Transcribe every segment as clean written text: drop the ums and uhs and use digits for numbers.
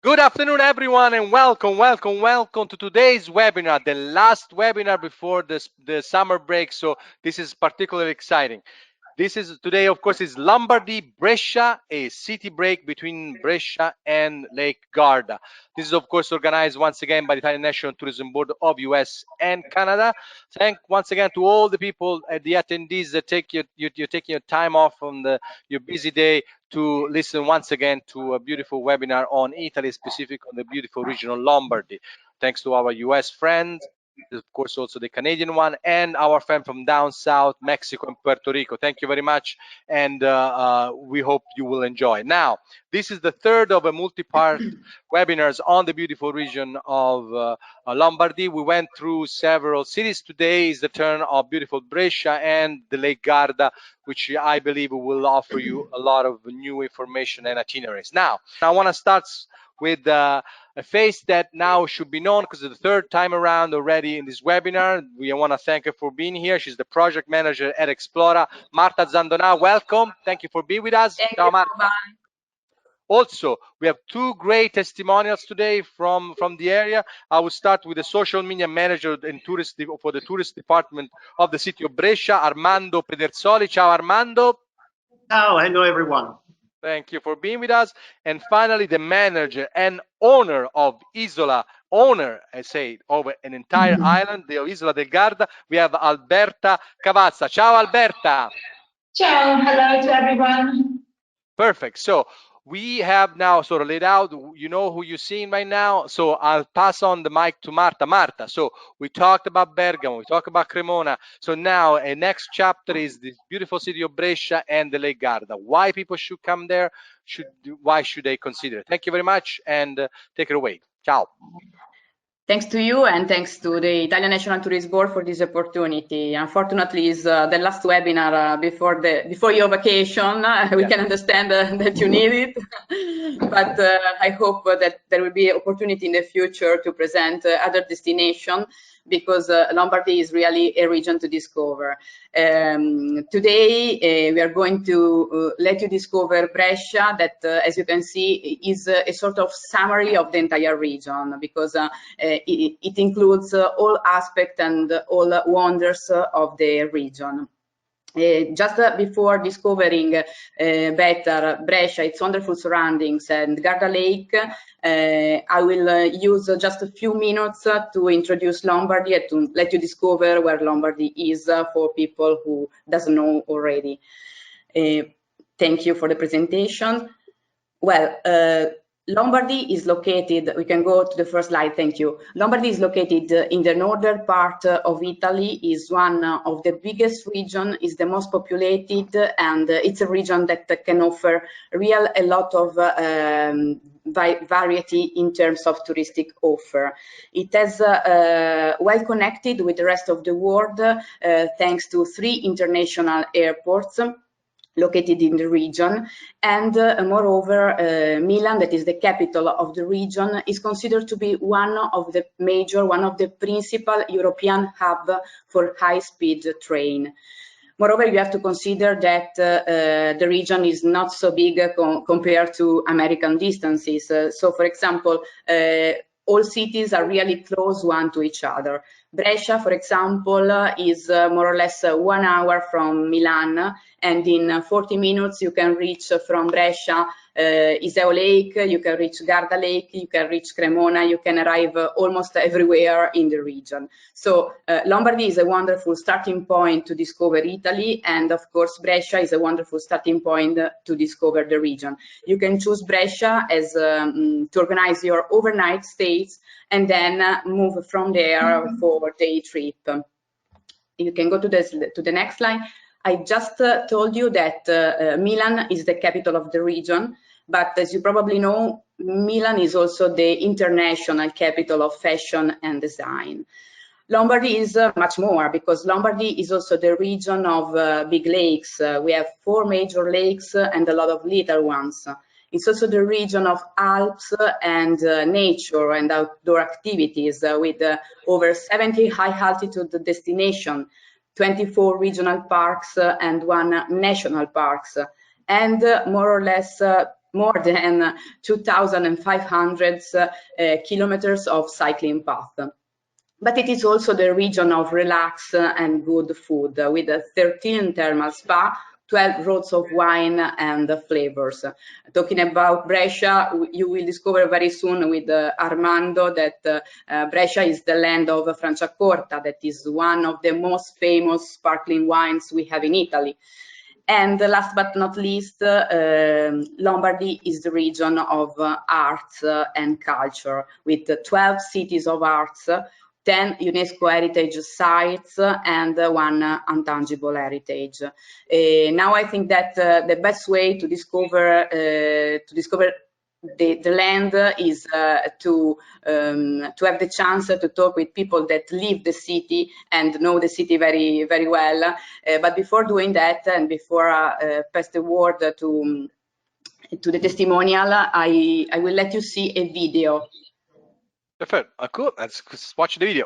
Good afternoon, everyone, and welcome to today's webinar, the last webinar before the summer break. So this is particularly exciting. This is today, of course, is Lombardy, Brescia, a city break between Brescia and Lake Garda. This is, of course, organized once again by the Italian National Tourism Board of US and Canada. Thank once again to all the people, the attendees that you're taking your time off from your busy day to listen once again to a beautiful webinar on Italy, specific on the beautiful region of Lombardy. Thanks to our US friends, of course, also the Canadian one, and our friend from down south, Mexico and Puerto Rico. Thank you very much, and we hope you will enjoy. Now, this is the third of a multi-part webinars on the beautiful region of Lombardy. We went through several cities. Today is the turn of beautiful Brescia and the Lake Garda, which I believe will offer you a lot of new information and itineraries. Now, I want to start with a face that now should be known because it's the third time around already in this webinar. We want to thank her for being here. She's the project manager at Explora. Marta Zandona, welcome. Thank you for being with us. Thank Ciao, you, Marta. Also, we have two great testimonials today from the area. I will start with the social media manager and for the tourist department of the city of Brescia, Armando Pedersoli. Ciao, Armando. Ciao, hello everyone. Thank you for being with us. And finally, the manager and owner of Isola, I say, of an entire island, the Isola del Garda, we have Alberta Cavazza. Ciao, Alberta. Ciao, hello to everyone. Perfect. So we have now sort of laid out, you know who you're seeing right now. So I'll pass on the mic to Marta. Marta, so we talked about Bergamo, we talked about Cremona. So now a next chapter is this beautiful city of Brescia and the Lake Garda. Why people should come there? Why should they consider it? Thank you very much, and take it away. Ciao. Thanks to you and thanks to the Italian National Tourist Board for this opportunity. Unfortunately, it's the last webinar before your vacation. We can understand that you need it, but I hope that there will be opportunity in the future to present other destinations because Lombardy is really a region to discover. Today, we are going to let you discover Brescia, that, as you can see, is a sort of summary of the entire region because it includes all aspects and all wonders of the region. Just before discovering better Brescia, its wonderful surroundings, and Garda Lake, I will use just a few minutes to introduce Lombardy and to let you discover where Lombardy is for people who doesn't know already. Thank you for the presentation. Well, Lombardy is located, we can go to the first slide, thank you. Lombardy is located in the northern part of Italy, is one of the biggest region, is the most populated, and it's a region that can offer a lot of variety in terms of touristic offer. It has well connected with the rest of the world thanks to 3 international airports located in the region, and moreover, Milan, that is the capital of the region, is considered to be one of the principal European hub for high-speed train. Moreover, you have to consider that the region is not so big compared to American distances. So, for example, all cities are really close one to each other. Brescia, for example, is more or less 1 hour from Milan, and in 40 minutes you can reach from Brescia Iseo Lake, you can reach Garda Lake, you can reach Cremona, you can arrive almost everywhere in the region. So Lombardy is a wonderful starting point to discover Italy, and of course Brescia is a wonderful starting point to discover the region. You can choose Brescia as to organize your overnight stays and then move from there for day trip. You can go to the next slide. I just told you that Milan is the capital of the region, but as you probably know, Milan is also the international capital of fashion and design. Lombardy is much more, because Lombardy is also the region of big lakes. We have 4 major lakes and a lot of little ones. It's also the region of Alps and nature and outdoor activities with over 70 high altitude destinations, 24 regional parks and 1 national parks, and more or less more than 2,500 kilometers of cycling path. But it is also the region of relax and good food, with 13 thermal spa, 12 roads of wine and flavors. Talking about Brescia, you will discover very soon with Armando that Brescia is the land of Franciacorta, that is one of the most famous sparkling wines we have in Italy. And last but not least, Lombardy is the region of arts and culture, with 12 cities of arts, 10 UNESCO heritage sites, and one intangible heritage. Now I think that the best way to discover the land is to have the chance to talk with people that live the city and know the city very, very well. But before doing that, and before pass the word to the testimonial, I will let you see a video. Perfect. Cool. Let's watch the video.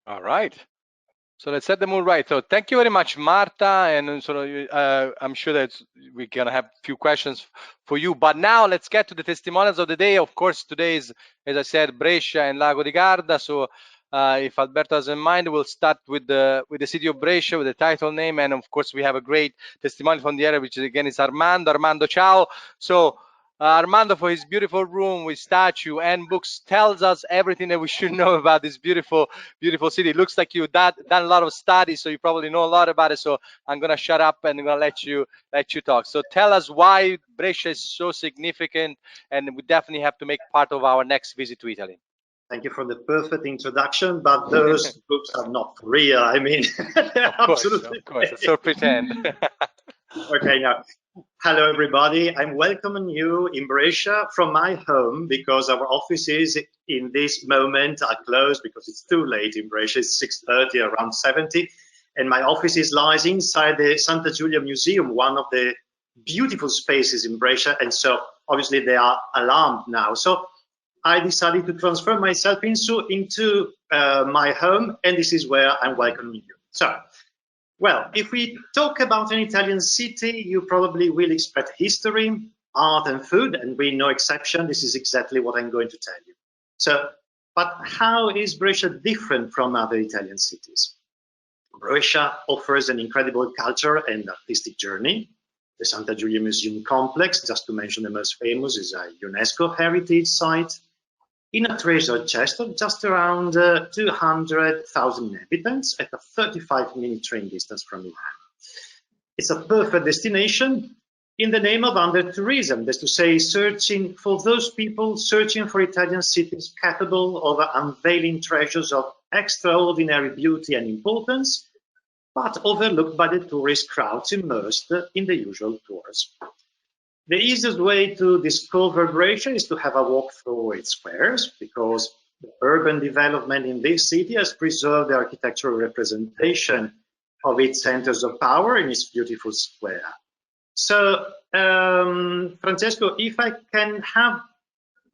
All right. So let's set the mood right. So thank you very much, Marta. And I'm sure that we're going to have a few questions for you. But now let's get to the testimonials of the day. Of course, today is, as I said, Brescia and Lago di Garda. So if Alberto has in mind, we'll start with the city of Brescia, with the title name. And of course, we have a great testimony from the area, which again is Armando. Armando, ciao. So Armando, for his beautiful room with statue and books, tells us everything that we should know about this beautiful city. It looks like you've done a lot of studies, so you probably know a lot about it. So I'm gonna shut up and I'm gonna let you talk. So tell us why Brescia is so significant, and we definitely have to make part of our next visit to Italy. Thank you for the perfect introduction, but those books are not real. I mean, they're absolutely of course. So pretend. Okay, now, hello everybody. I'm welcoming you in Brescia from my home, because our offices in this moment are closed because it's too late in Brescia. It's 6:30, around 70, and my office lies inside the Santa Giulia Museum, one of the beautiful spaces in Brescia, and so obviously they are alarmed now. So I decided to transfer myself into my home, and this is where I'm welcoming you. So, well, if we talk about an Italian city, you probably will expect history, art and food, and we no exception. This is exactly what I'm going to tell you. So, but how is Brescia different from other Italian cities? Brescia offers an incredible culture and artistic journey. The Santa Giulia Museum complex, just to mention the most famous, is a UNESCO heritage site. In a treasure chest of just around 200,000 inhabitants at a 35-minute train distance from Milan. It's a perfect destination in the name of under-tourism, that's to say, searching for those people searching for Italian cities capable of unveiling treasures of extraordinary beauty and importance, but overlooked by the tourist crowds immersed in the usual tours. The easiest way to discover Brescia is to have a walk through its squares, because the urban development in this city has preserved the architectural representation of its centers of power in its beautiful square. So, Francesco, if I can have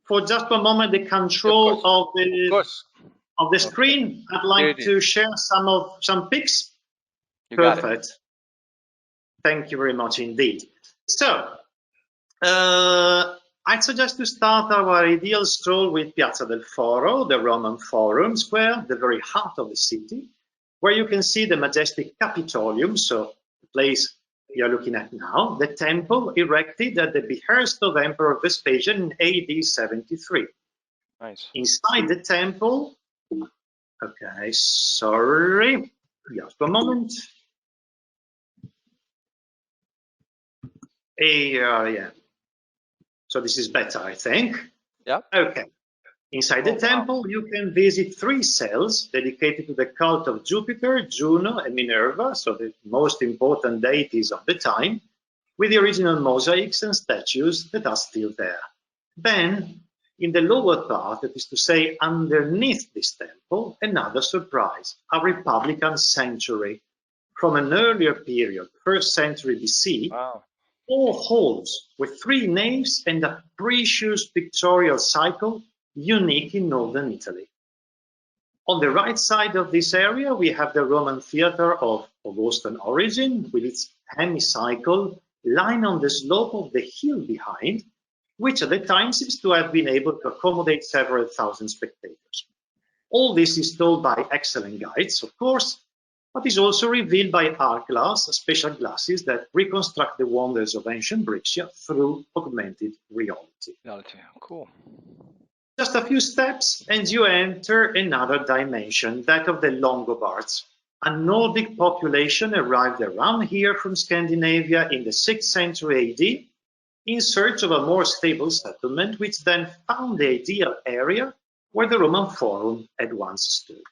for just a moment the control of the screen, I'd like to share some pics. Perfect. Thank you very much indeed. So, I'd suggest to start our ideal stroll with Piazza del Foro, the Roman Forum Square, the very heart of the city, where you can see the majestic Capitolium, so the place you're looking at now, the temple erected at the behest of Emperor Vespasian in AD 73. Nice. Inside the temple, okay, sorry, just a moment. Yeah. So this is better, I think. Yeah. Okay. Inside the temple, you can visit 3 cells dedicated to the cult of Jupiter, Juno, and Minerva, so the most important deities of the time, with the original mosaics and statues that are still there. Then, in the lower part, that is to say, underneath this temple, another surprise, a Republican sanctuary from an earlier period, 1st century BC. Wow. 4 halls with 3 naves and a precious pictorial cycle unique in northern Italy. On the right side of this area, we have the Roman theatre of Augustan origin with its hemicycle lying on the slope of the hill behind, which at the time seems to have been able to accommodate several thousand spectators. All this is told by excellent guides, of course, but is also revealed by art glass, special glasses that reconstruct the wonders of ancient Brescia through augmented reality. Cool. Just a few steps and you enter another dimension, that of the Longobards. A Nordic population arrived around here from Scandinavia in the 6th century AD in search of a more stable settlement, which then found the ideal area where the Roman Forum had once stood.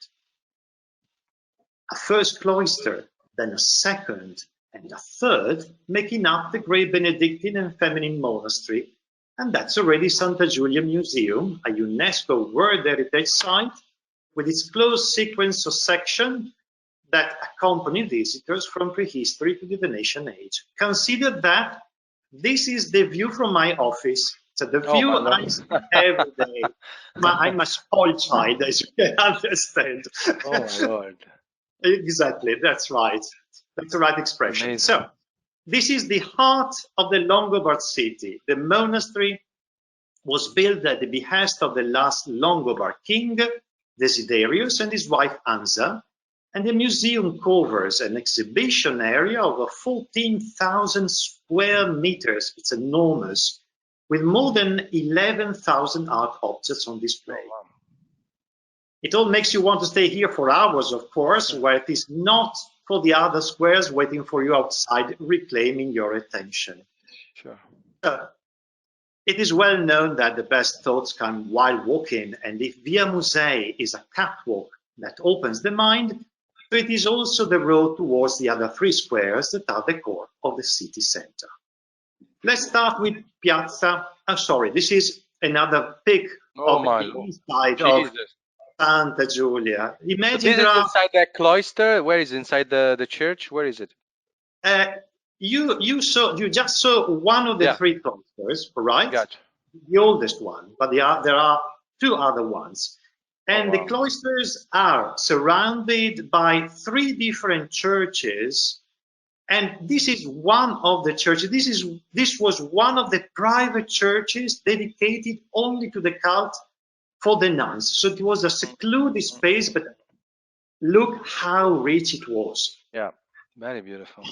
A first cloister, then a second, and a third, making up the great Benedictine and feminine monastery. And that's already Santa Giulia Museum, a UNESCO World Heritage Site, with its close sequence of sections that accompany visitors from prehistory to the Venetian age. Consider that this is the view from my office. So the view I see every day. I'm a spoiled child, as you can understand. Oh my Lord. Exactly, that's right. That's the right expression. Amazing. So, this is the heart of the Longobard city. The monastery was built at the behest of the last Longobard king, Desiderius, and his wife Anza, and the museum covers an exhibition area of 14,000 square meters. It's enormous, with more than 11,000 art objects on display. Oh, wow. It all makes you want to stay here for hours, of course, where it is not for the other squares waiting for you outside, reclaiming your attention. Sure. It is well known that the best thoughts come while walking, and if Via Musei is a catwalk that opens the mind, so it is also the road towards the other 3 squares that are the core of the city center. Let's start with Piazza. I'm sorry, this is another pic of the inside of Santa Giulia. Imagine so this is inside that cloister. Where is it? Inside the church? Where is it? You just saw one of the 3 cloisters, right? Gotcha. The oldest one, but there are 2 other ones. And the cloisters are surrounded by 3 different churches. And this is one of the churches. This was one of the private churches dedicated only to the cult for the nuns. So it was a secluded space, but look how rich it was. Yeah, very beautiful.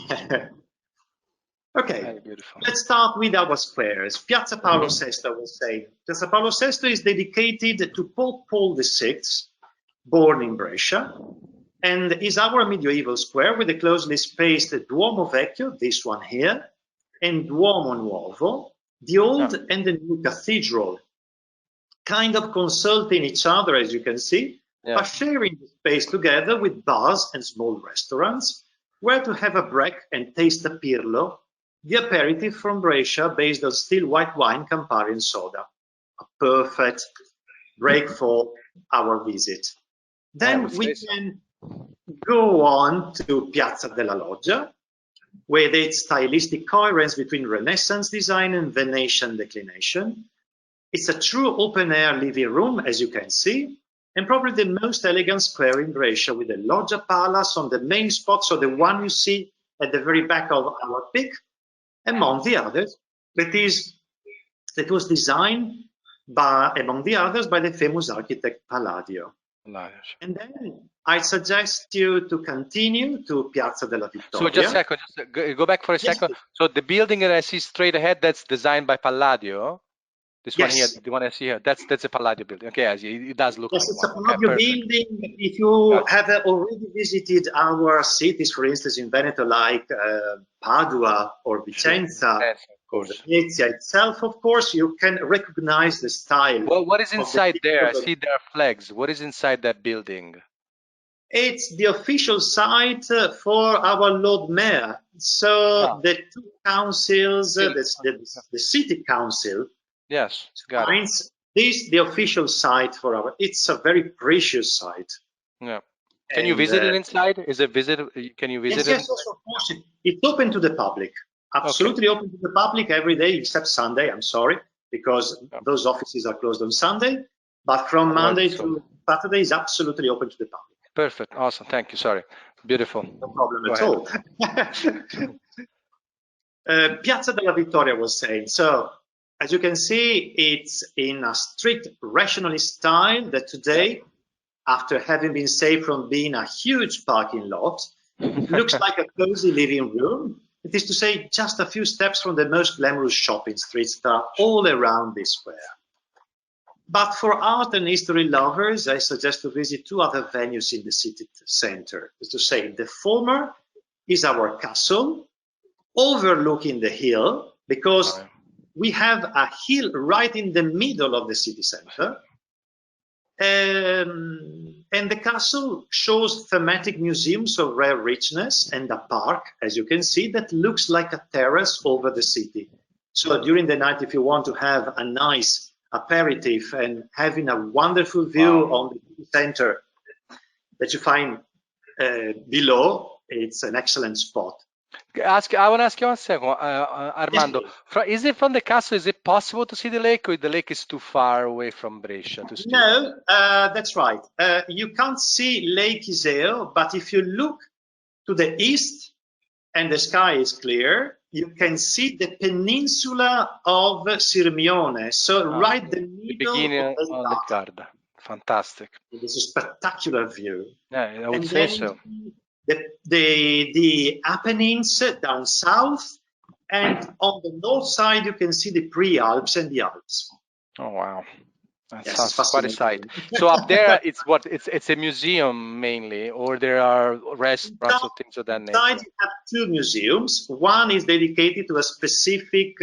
Okay, very beautiful. Let's start with our squares. Piazza Paolo VI, I will say. Piazza Paolo VI is dedicated to Pope Paul VI, born in Brescia, and is our medieval square with the closely spaced Duomo Vecchio, this one here, and Duomo Nuovo, the old and the new cathedral, kind of consulting each other, as you can see, but sharing the space together with bars and small restaurants, where to have a break and taste a pirlo, the aperitif from Brescia based on still white wine, Campari and soda. A perfect break for our visit. Then we can go on to Piazza della Loggia, with its stylistic coherence between Renaissance design and Venetian declination. It's a true open-air living room, as you can see, and probably the most elegant square in Brescia, with the Loggia Palace on the main spot, so the one you see at the very back of our pic, among the others, that is that was designed by, among the others, by the famous architect Palladio. And then I suggest you to continue to Piazza della Vittoria. So just a second, go back for a second. Yes. So the building that I see straight ahead, that's designed by Palladio. This one here, the one I see here, that's a Palladio building. Okay, it does look like it's a one. Palladio Okay, building. If you have already visited our cities, for instance, in Veneto, like Padua or Vicenza, or Venezia itself, of course, you can recognize the style. Well, what is inside there? I see there are flags. What is inside that building? It's the official site for our Lord Mayor. So the two councils, the city council, yes, got finds this the official site for our. It's a very precious site. Yeah. Can you visit it inside? Is it Can you visit it? Yes, of course. It's open to the public. Absolutely open to the public every day except Sunday. I'm sorry, because those offices are closed on Sunday. But from Monday to Saturday is absolutely open to the public. Perfect. Awesome. Thank you. Sorry. Beautiful. No problem at all. Piazza della Vittoria was saying. So, as you can see, it's in a strict rationalist style that today, after having been saved from being a huge parking lot, looks like a cozy living room. It is to say, just a few steps from the most glamorous shopping streets that are all around this square. But for art and history lovers, I suggest to visit two other venues in the city center. Is to say, the former is our castle, overlooking the hill, because we have a hill right in the middle of the city center. And the castle shows thematic museums of rare richness and a park, as you can see, that looks like a terrace over the city. So during the night, if you want to have a nice aperitif and having a wonderful view on the center that you find below, it's an excellent spot. I want to ask you one second, Armando. Yes, is it from the castle? Is it possible to see the lake, or the lake is too far away from Brescia to see? No, that's right. You can't see Lake Iseo, but if you look to the east and the sky is clear, you can see the peninsula of Sirmione. So right the middle beginning of the Lake Gard. Fantastic. It is a spectacular view. Yeah, I would say so. The Apennines down south, and on the north side you can see the Pre-Alps and the Alps. Oh wow, that sounds quite a sight. So up there, it's a museum mainly, or there are restaurants or things of that nature? Inside you have two museums. One is dedicated to a specific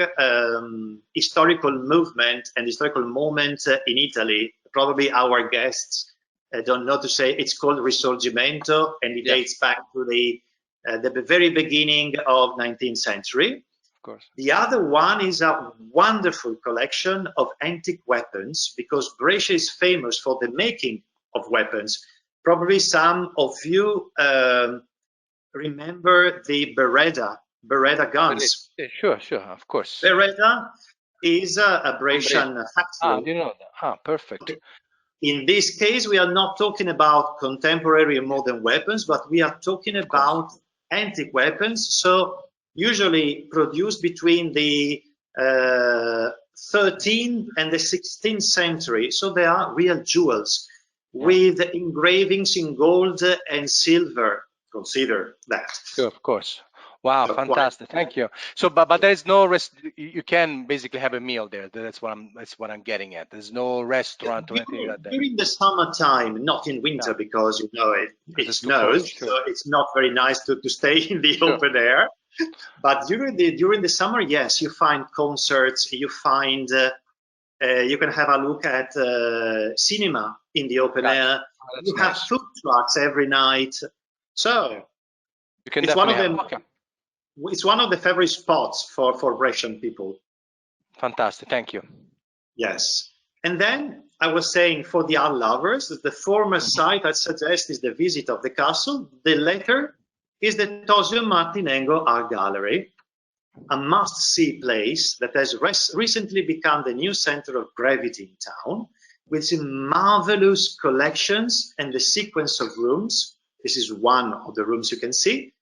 historical movement and historical moment in Italy. Probably our guests don't know to say. It's called Risorgimento, and it dates back to the very beginning of 19th century. Of course. The other one is a wonderful collection of antique weapons, because Brescia is famous for the making of weapons. Probably some of you remember the Beretta guns. Sure, of course. Beretta is a Brescian factory. You know that. Perfect. In this case, we are not talking about contemporary and modern weapons, but we are talking about antique weapons. So usually produced between the 13th and the 16th century. So they are real jewels with engravings in gold and silver. Consider that. Sure, of course. Wow, fantastic! Thank you. So, but there is no rest. You can basically have a meal there. That's what I'm getting at. There's no restaurant or anything like that. During the summertime, not in winter, because you know it snows, so it's not very nice to stay in the open air. But during the summer, yes, you find concerts. You find you can have a look at cinema in the open air. You have food trucks every night. So you can it's one of them. It's one of the favorite spots for Brescian people. Fantastic, thank you. Yes. And then I was saying, for the art lovers, the former site I suggest is the visit of the castle. The latter is the Tosio Martinengo Art Gallery, a must-see place that has recently become the new center of gravity in town, with some marvelous collections and the sequence of rooms. This is one of the rooms you can see,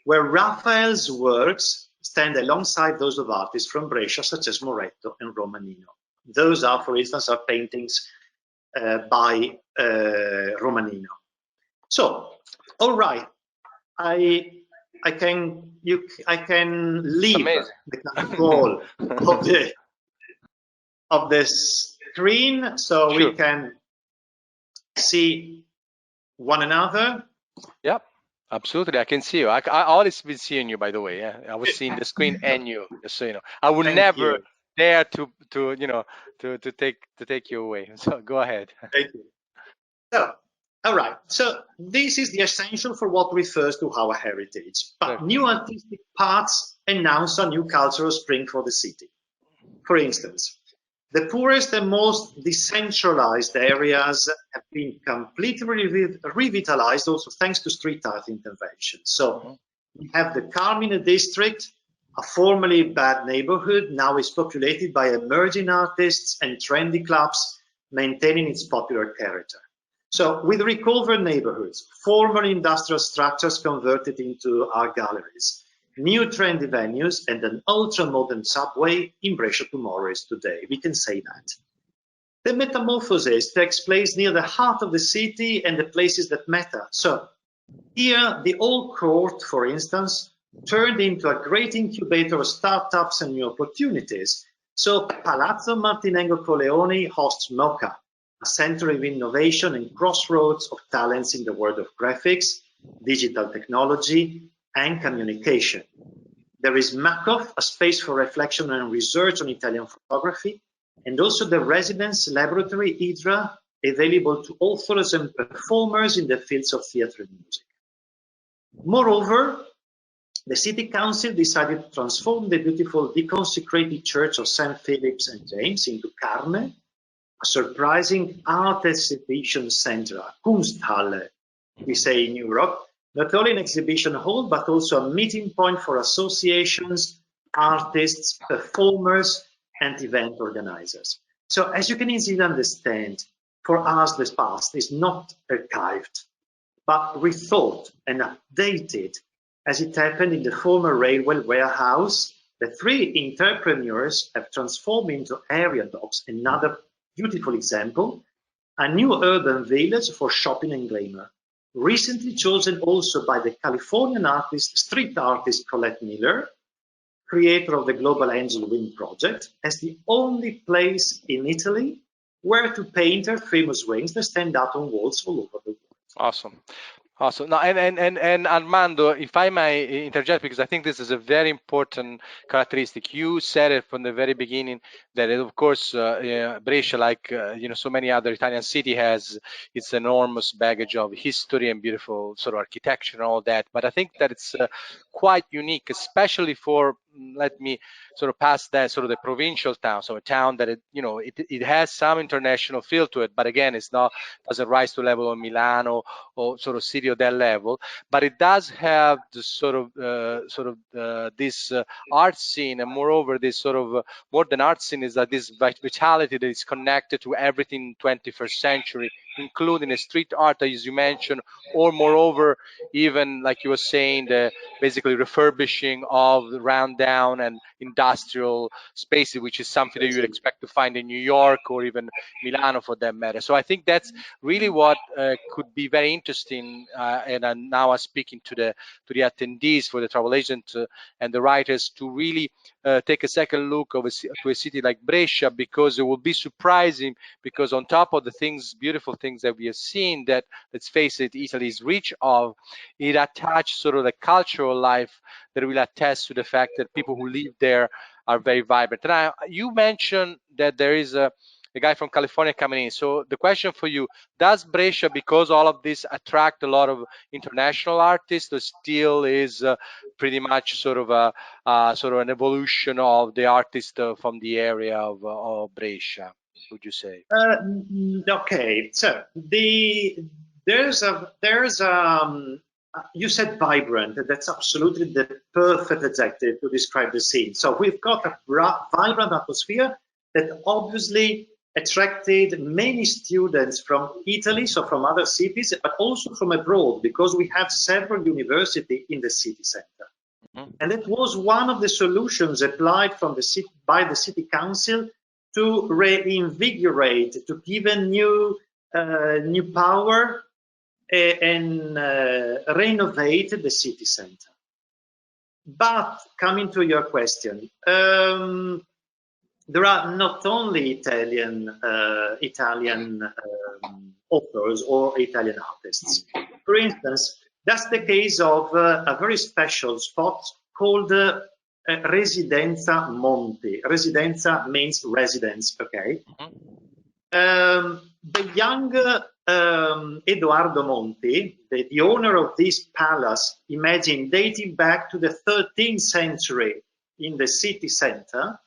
where Raphael's works stand alongside those of artists from Brescia, such as Moretto and Romanino. Those are, for instance, our paintings by Romanino. So, all right, I can leave the control of the screen, so Sure. we can see one another. Yep, absolutely. I can see you. I always been seeing you, by the way. Yeah, I was seeing the screen and you, just so you know. I would Thank never you. dare to you know to take you away. So go ahead. Thank you. So, all right. So this is the essential for what refers to our heritage. But new artistic paths announce a new cultural spring for the city. For instance, the poorest and most decentralized areas have been completely revitalized also thanks to street art interventions. So we have the Carmine district, a formerly bad neighborhood, now is populated by emerging artists and trendy clubs, maintaining its popular character. So with recovered neighborhoods, former industrial structures converted into art galleries, new trendy venues, and an ultra-modern subway, in Brescia tomorrow is today. We can say that. The metamorphosis takes place near the heart of the city and the places that matter. So here, the old court, for instance, turned into a great incubator of startups and new opportunities. So Palazzo Martinengo Coleoni hosts MoCA, a center of innovation and crossroads of talents in the world of graphics, digital technology, and communication. There is Makov, a space for reflection and research on Italian photography, and also the residence laboratory IDRA, available to authors and performers in the fields of theatre and music. Moreover, the City Council decided to transform the beautiful deconsecrated Church of St. Philip's and James into Carme, a surprising art exhibition center, a Kunsthalle, we say in Europe, not only an exhibition hall, but also a meeting point for associations, artists, performers, and event organizers. So as you can easily understand, for us the past is not archived, but rethought and updated as it happened in the former railway warehouse. The three entrepreneurs have transformed into area docks, another beautiful example, a new urban village for shopping and glamour, recently chosen also by the Californian artist, street artist Colette Miller, creator of the Global Angel Wing project, as the only place in Italy where to paint her famous wings that stand out on walls all over the world. Awesome. Awesome. Now, and Armando, if I may interject, because I think this is a very important characteristic. You said it from the very beginning that, of course, Brescia, like so many other Italian city, has its enormous baggage of history and beautiful sort of architecture and all that. But I think that it's quite unique, especially for, let me sort of pass that sort of the provincial town, so a town that it has some international feel to it, but again, doesn't rise to the level of Milano or sort of city of that level, but it does have the sort of this art scene, and moreover, this sort of more than art scene is that this vitality that is connected to everything 21st century, including a street art, as you mentioned, or moreover, even like you were saying, the basically refurbishing of the rundown and industrial spaces, which is something that you would expect to find in New York or even Milano for that matter. So I think that's really what could be very interesting. And I'm now speaking to the attendees, for the travel agent and the writers, to really take a second look to a city like Brescia, because it will be surprising, because on top of the beautiful things that we have seen, that, let's face it, Italy is rich of, it attached sort of the cultural life that will attest to the fact that people who live there are very vibrant. And you mentioned that there is a guy from California coming in. So the question for you, does Brescia, because all of this, attract a lot of international artists, or still is pretty much sort of an evolution of the artists from the area of Brescia, would you say? Okay, so you said vibrant. That's absolutely the perfect adjective to describe the scene. So we've got a vibrant atmosphere that obviously attracted many students from Italy, so from other cities, but also from abroad, because we have several universities in the city center. And that was one of the solutions applied from the city, by the city council to reinvigorate, to give a new power and renovate the city center. But coming to your question, there are not only Italian authors or Italian artists. For instance, that's the case of a very special spot called Residenza Monti. Residenza means residence, okay? The young Edoardo Monti, the owner of this palace, imagine dating back to the 13th century in the city center,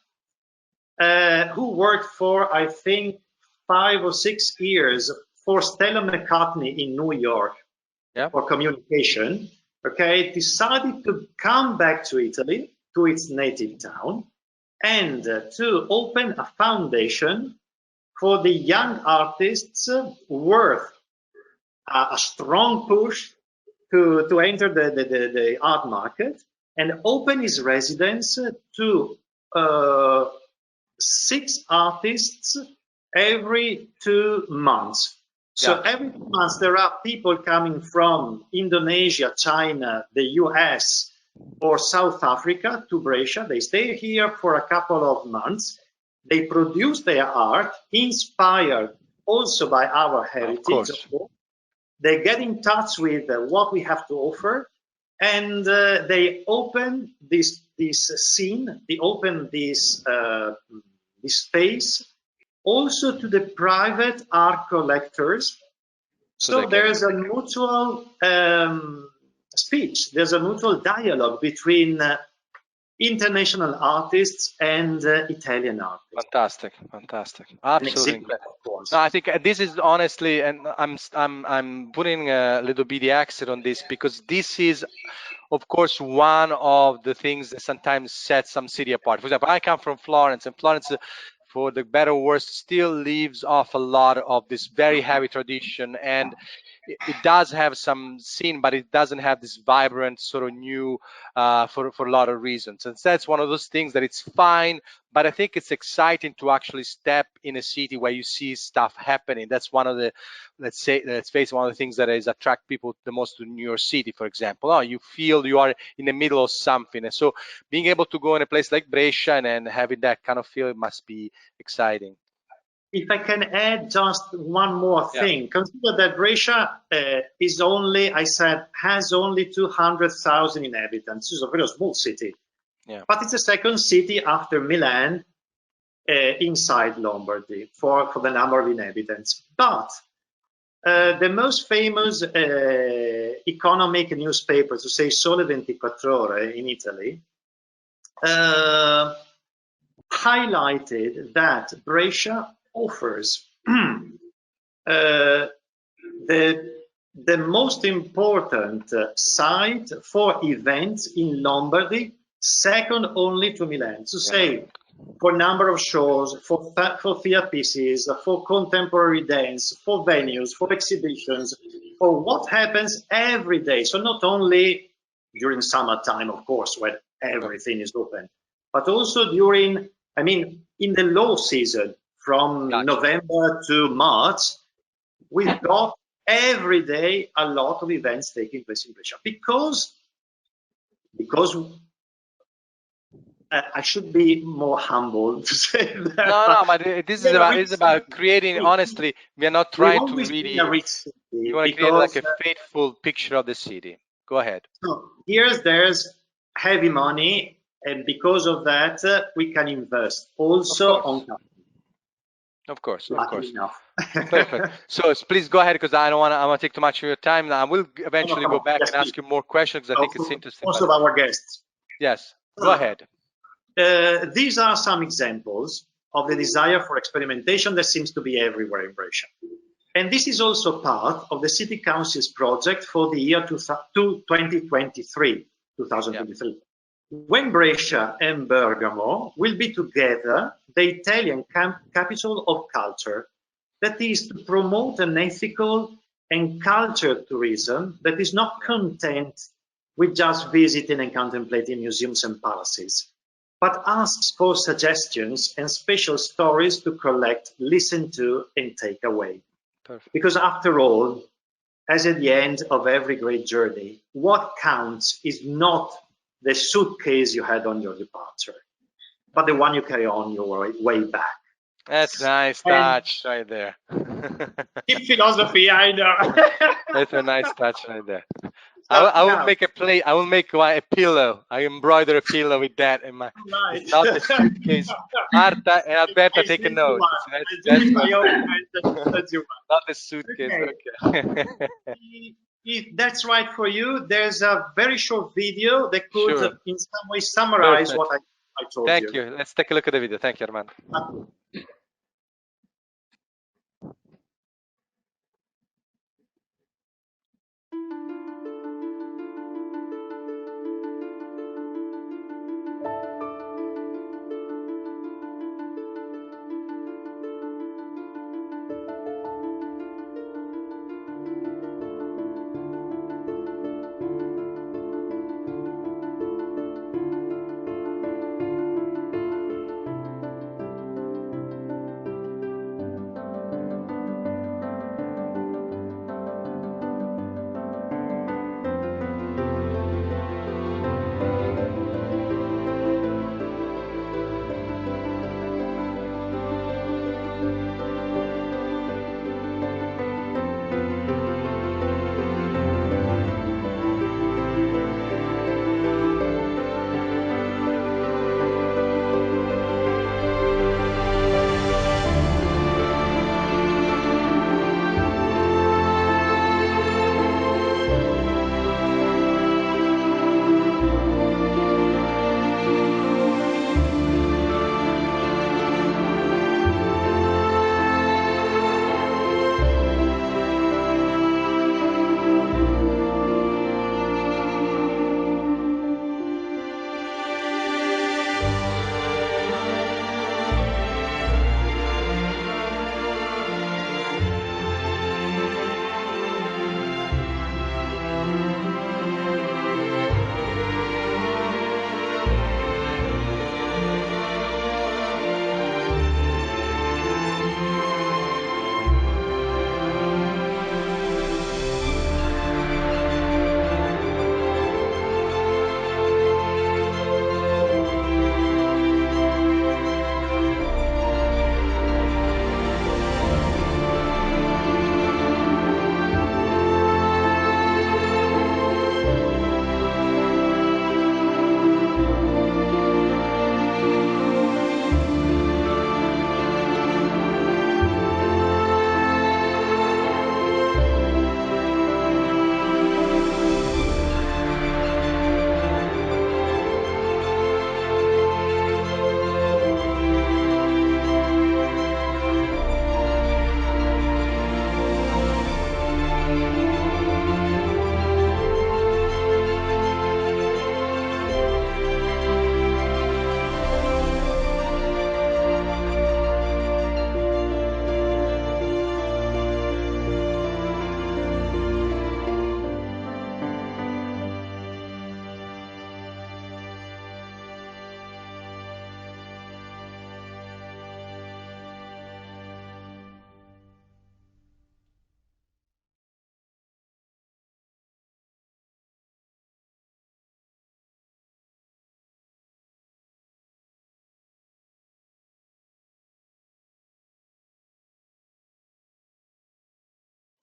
who worked for, I think, 5 or 6 years for Stella McCartney in New York for communication, okay, decided to come back to Italy, to its native town, and to open a foundation for the young artists worth a strong push to enter the art market, and open his residence to 6 artists every 2 months. So every 2 months there are people coming from Indonesia, China, the US, or South Africa to Brescia. They stay here for a couple of months. They produce their art, inspired also by our heritage. Of course. They get in touch with what we have to offer, and they open this scene. They open this space also to the private art collectors. So there's a mutual speech. There's a mutual dialogue between international artists and Italian artists. Fantastic, fantastic, absolutely. No, I think this is honestly, and I'm putting a little bit the accent on this because this is, of course, one of the things that sometimes sets some city apart. For example, I come from Florence, and Florence, for the better or worse, still leaves off a lot of this very heavy tradition, and it does have some scene, but it doesn't have this vibrant sort of new for a lot of reasons. And that's one of those things that it's fine, but I think it's exciting to actually step in a city where you see stuff happening. That's one of the, let's face it, one of the things that is attract people the most to New York City, for example. Oh, you feel you are in the middle of something, and so being able to go in a place like Brescia and having that kind of feel must be exciting. If I can add just one more thing, consider that Brescia is only, I said, has only 200,000 inhabitants. It's a very small city, but it's the second city after Milan inside Lombardy for the number of inhabitants. But the most famous economic newspaper, to say Sole 24 Ore in Italy, highlighted that Brescia offers the most important site for events in Lombardy, second only to Milan. To say, for number of shows, for theatre pieces, for contemporary dance, for venues, for exhibitions, for what happens every day. So not only during summertime, of course, when everything is open, but also during, I mean, in the low season, from November to March, we've got every day a lot of events taking place in Brescia. Because I should be more humble to say that. No, but this is about creating. Honestly, we are not trying to really. You want to create like a faithful picture of the city. Go ahead. So there's heavy money, and because of that, we can invest also on. Of course. Perfect. So please go ahead, because I want to take too much of your time. Now I will eventually go back and ask you more questions because I think it's interesting. Most of our guests. Yes. Go ahead. These are some examples of the desire for experimentation that seems to be everywhere in Brescia. And this is also part of the City Council's project for the year 2023. When Brescia and Bergamo will be together the Italian capital of culture, that is to promote an ethical and cultured tourism that is not content with just visiting and contemplating museums and palaces, but asks for suggestions and special stories to collect, listen to, and take away. Perfect. Because after all, as at the end of every great journey, what counts is not the suitcase you had on your departure, but the one you carry on your way back. That's nice And touch right there. deep philosophy, I know. That's a nice touch right there. So I will now, make a plate. I will make a pillow. I embroider a pillow with that in my. right. It's not a suitcase. Marta and Alberta, I take a send you note. one. I do That's it what my own it hand and is. send you one. Not a suitcase. Okay. Okay. If that's right for you, there's a very short video that could, Sure. in some way, summarize Perfect. what I told Thank you. you. Let's take a look at the video. Thank you, Armando.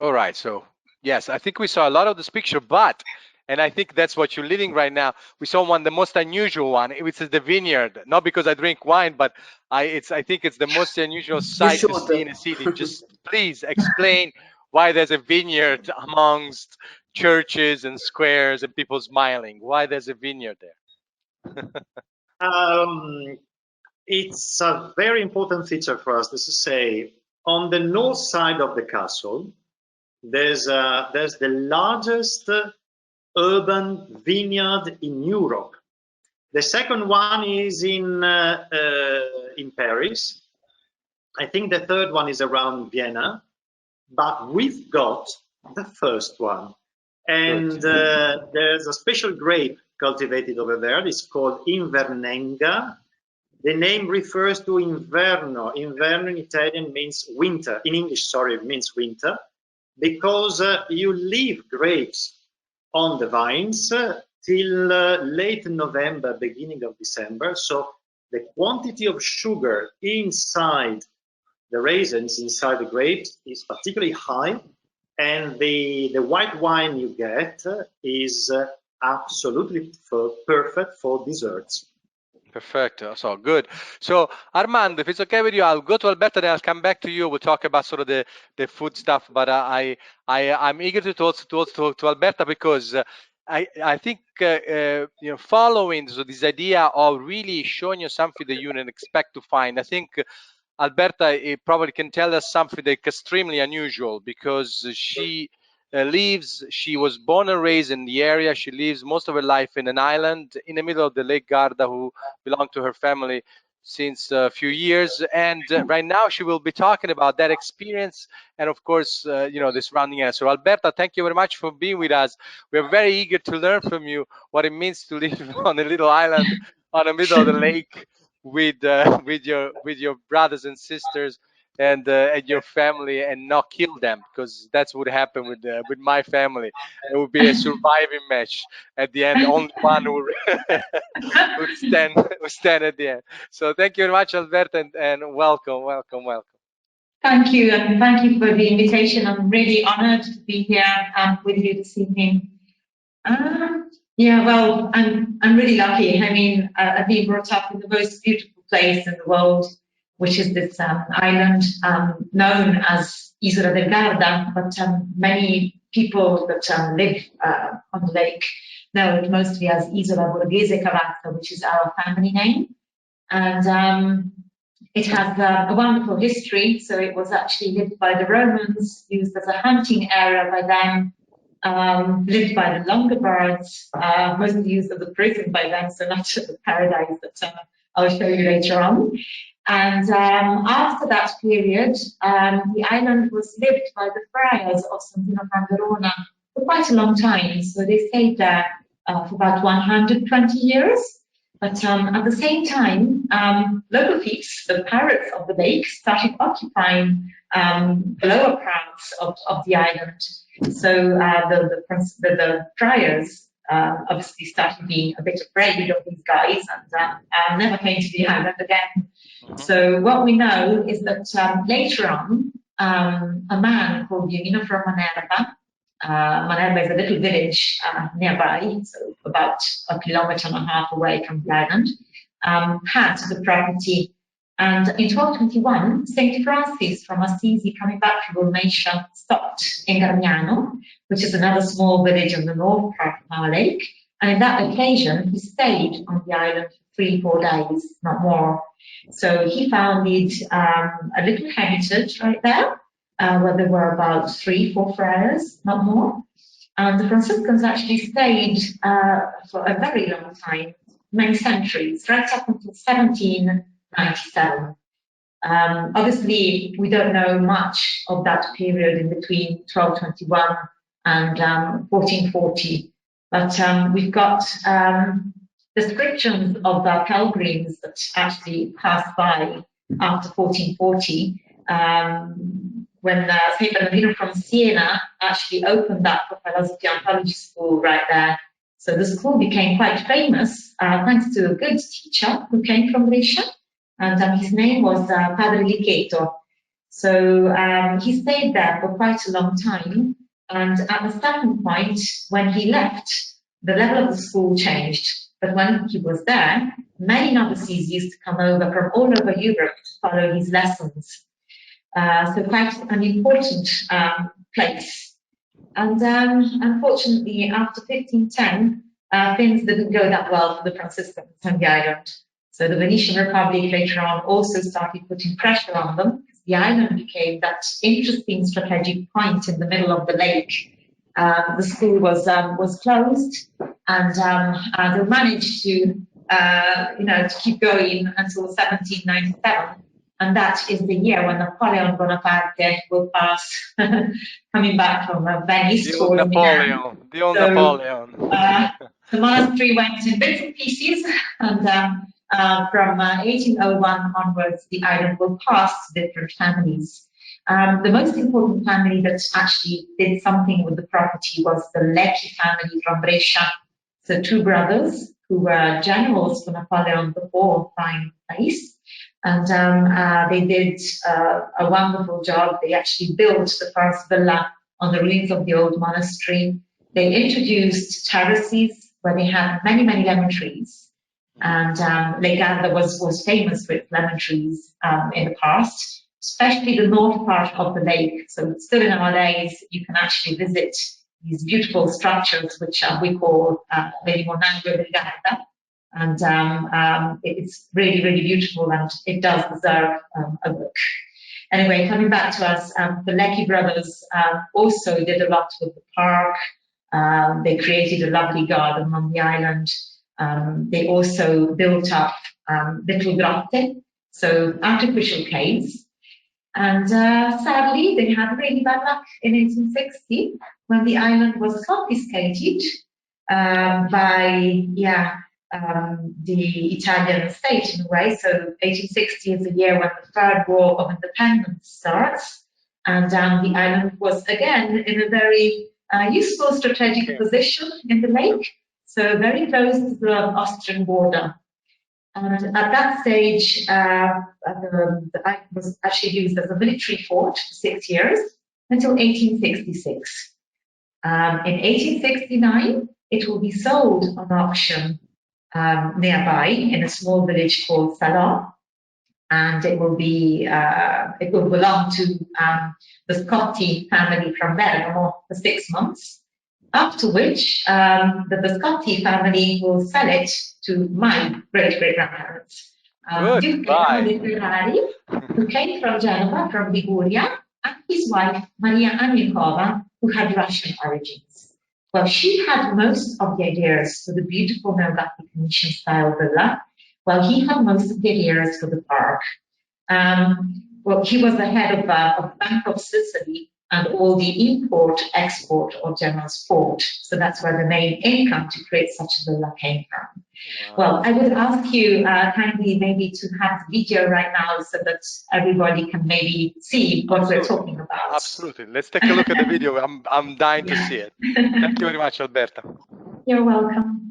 All right. So yes, I think we saw a lot of this picture, but and I think that's what you're living right now. We saw one, the most unusual one. It is the vineyard. Not because I drink wine, but I think it's the most unusual You sight to should. see in a city. Just please explain why there's a vineyard amongst churches and squares and people smiling. Why there's a vineyard there? Um, it's a very important feature for us. This is to say, on the north side of the castle, there's the largest urban vineyard in Europe. The second one is in Paris. I think the third one is around Vienna, but we've got the first one. And there's a special grape cultivated over there. It's called Invernenga. The name refers to inverno. Inverno in Italian means winter. In English, sorry, it means winter, because you leave grapes on the vines till late November, beginning of December. So the quantity of sugar inside the raisins, inside the grapes, is particularly high. And the white wine you get is absolutely perfect for desserts. Perfect. So good. So Armando, if it's okay with you, I'll go to Alberta, then I'll come back to you. We'll talk about sort of the food stuff. But I'm eager to talk to Alberta because I think following this idea of really showing you something that you didn't expect to find. I think Alberta probably can tell us something that's extremely unusual because she she was born and raised in the area. She lives most of her life in an island in the middle of the Lake Garda, who belonged to her family since a few years. And right now she will be talking about that experience and of course, the surrounding area. So Alberta, thank you very much for being with us. We're very eager to learn from you what it means to live on a little island on the middle of the lake with your brothers and sisters and your family, and not kill them, because that's what happened with my family. It would be a surviving match at the end. Only one would stand at the end. So thank you very much, Alberto, and welcome. Thank you, and thank you for the invitation. I'm really honored to be here with you this evening. Yeah, well, I'm really lucky. I mean, I've been brought up in the most beautiful place in the world, which is this island known as Isola del Garda, but many people that live on the lake know it mostly as Isola Borghese Cavata, which is our family name. And it has a wonderful history. So it was actually lived by the Romans, used as a hunting area by them, lived by the Lombards, mostly used as a prison by them, so not as a paradise that I'll show you later on. And after that period, the island was lived by the friars of Santino Calderona for quite a long time. So they stayed there for about 120 years. But at the same time, local thieves, the pirates of the lake, started occupying the lower parts of the island. So the friars obviously started being a bit afraid of these guys and never came to the island again. So what we know is that later on, a man called Giovino from Manerba, Manerba is a little village nearby, so about 1.5 kilometers away from the island, had the property. And in 1221, St. Francis from Assisi, coming back from Dalmatia, stopped in Gargnano, which is another small village on the north part of our lake. And in that occasion, he stayed on the island for 3-4 days, not more. So he founded a little hermitage right there, where there were about 3-4 friars, not more. And the Franciscans actually stayed for a very long time, many centuries, right up until 1797. Obviously, we don't know much of that period in between 1221 and 1440, but we've got descriptions of the pilgrims that actually passed by after 1440, when St. Bernardino from Siena actually opened up a philosophy and theology school right there. So the school became quite famous thanks to a good teacher who came from Brescia, and his name was Padre Licheto. So he stayed there for quite a long time, and at a certain point when he left, the level of the school changed. But when he was there, many novices used to come over from all over Europe to follow his lessons. So quite an important place. And unfortunately, after 1510, things didn't go that well for the Franciscans on the island. So the Venetian Republic later on also started putting pressure on them. The island became that interesting strategic point in the middle of the lake. The school was closed, and they managed to keep going until 1797. and that is the year when Napoleon Bonaparte will pass, coming back from Venice The old towards Milan. Napoleon. The old So, Napoleon. The monastery went in bits and pieces, and from 1801 onwards, the island will pass to different families. The most important family that actually did something with the property was the Lecchi family from Brescia. So two brothers who were generals for Napoleon before buying the place. And they did a wonderful job. They actually built the first villa on the ruins of the old monastery. They introduced terraces where they had many, many lemon trees. And Lake Gard was famous with lemon trees in the past, especially the north part of the lake. So still nowadays, you can actually visit these beautiful structures, which we call Monaggio del Garda. And it's really, really beautiful, and it does deserve a look. Anyway, coming back to us, the Lecchi brothers also did a lot with the park. They created a lovely garden on the island. They also built up little grotte, so artificial caves. And sadly, they had really bad luck in 1860 when the island was confiscated by the Italian state in a way. So 1860 is the year when the Third War of Independence starts, and the island was again in a very useful strategic position in the lake, so very close to the Austrian border. And at that stage, the island was actually used as a military fort for 6 years until 1866. In 1869, it will be sold on auction nearby in a small village called Salon, and it will belong to the Scotti family from Bergamo for 6 months. After which, the Scotti family will sell it to my great-great-grandparents, Duke de Ferrari, who came from Genova, from Liguria, and his wife, Maria Anielkova, who had Russian origins. Well, she had most of the ideas for the beautiful neo-Gothic Venetian-style villa, while he had most of the ideas for the park. Well, he was the head of Bank of Sicily and all the import-export of general sport. So that's where the main income to create such a villa came from. Wow. Well, I would ask you kindly maybe to have the video right now so that everybody can maybe see what we're talking about. Absolutely. Let's take a look at the video. I'm dying to see it. Thank you very much, Alberta. You're welcome.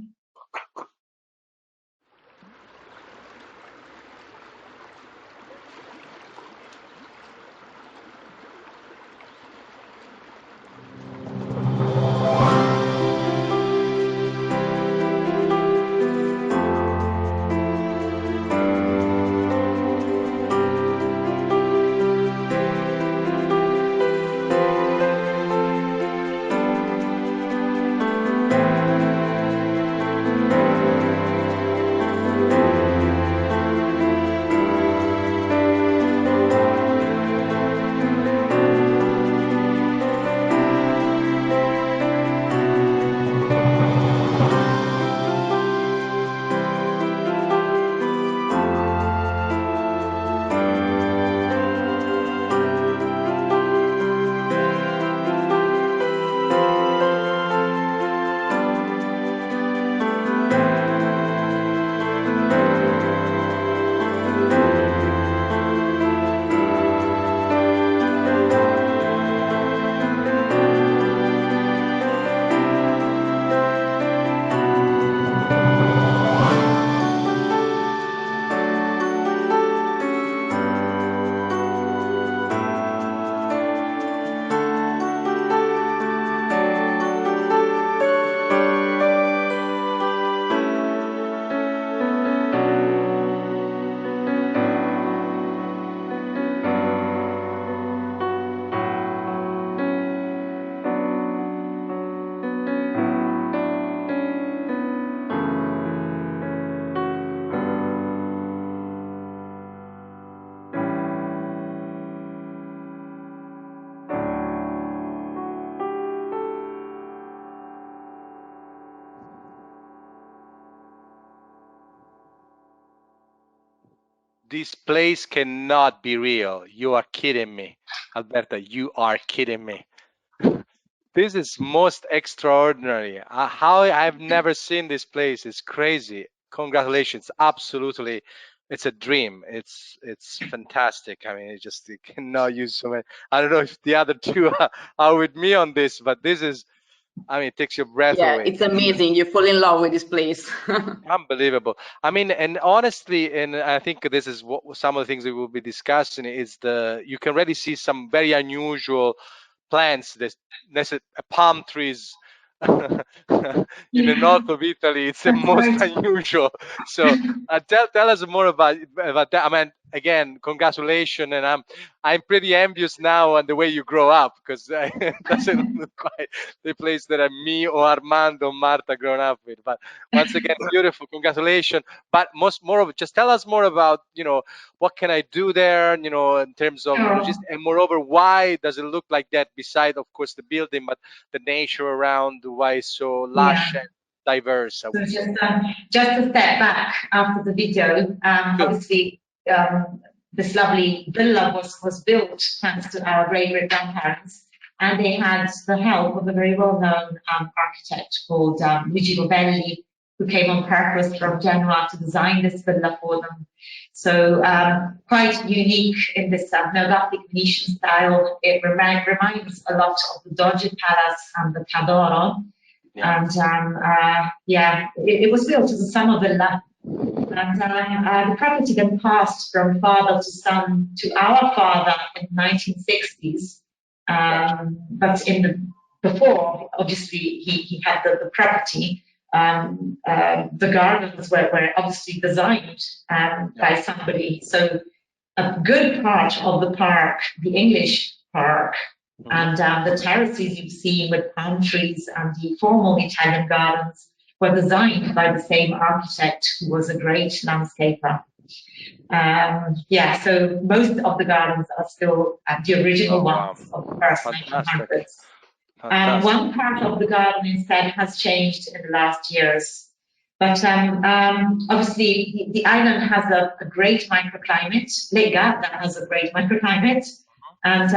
this place cannot be real. You are kidding me. Alberta, you are kidding me. This is most extraordinary. How I've never seen this place. It's crazy. Congratulations. Absolutely. It's a dream. It's fantastic. I mean, it cannot use so many. I don't know if the other two are with me on this, but this is, I mean, it takes your breath Yeah, away. it's amazing. You fall in love with this place. Unbelievable. I mean, and honestly, and I think this is what some of the things we will be discussing is you can already see some very unusual plants. There's palm trees in the Yeah, north of Italy. It's the that's most right. unusual. So tell us more about that. I mean, again, congratulations, and I'm pretty envious now on the way you grow up because it doesn't look quite the place that me or Armando, Marta grown up with. But once again, beautiful, congratulations. But just tell us more about what can I do there, in terms of Sure. logistics, and moreover, why does it look like that? Beside, of course, the building, but the nature around, why it's so Yeah. lush and diverse, I So would say. just a step back after the video. Sure. Obviously, this lovely villa was built thanks to our great grandparents, and they had the help of a very well-known architect called Luigi Robelli, who came on purpose from Genoa to design this villa for them. So quite unique in this Neo-Gothic Venetian style. It reminds a lot of the Doge Palace and the Cadoro. Yeah. And yeah, it was built as a summer villa. And the property then passed from father to son to our father in the 1960s. But before, obviously, he had the property. The gardens were obviously designed by somebody. So a good part of the park, the English park, and the terraces you've seen with palm trees and the formal Italian gardens were designed by the same architect who was a great landscaper. Yeah, so most of the gardens are still the original ones of the first 1900s. One part of the garden instead has changed in the last years. But obviously, the island has a great microclimate. Lake Gard has a great microclimate. And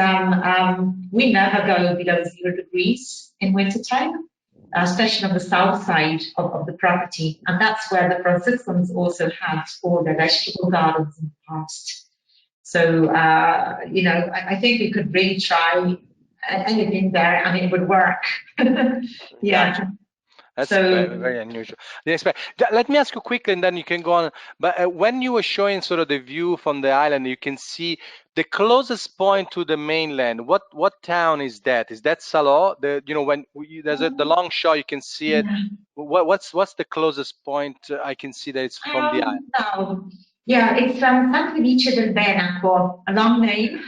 we never go below 0 degrees in wintertime, especially on the south side of the property. And that's where the Franciscans also had all their vegetable gardens in the past. So, I think we could really try anything there and it would work. Yeah. Gotcha. That's very, very unusual. Let me ask you quickly, and then you can go on. But when you were showing sort of the view from the island, you can see the closest point to the mainland. What town is that? Is that Salò? When there's the long shot, you can see it. What's the closest point I can see that it's from the island? No. Yeah, it's San Felice del Benaco, a long name.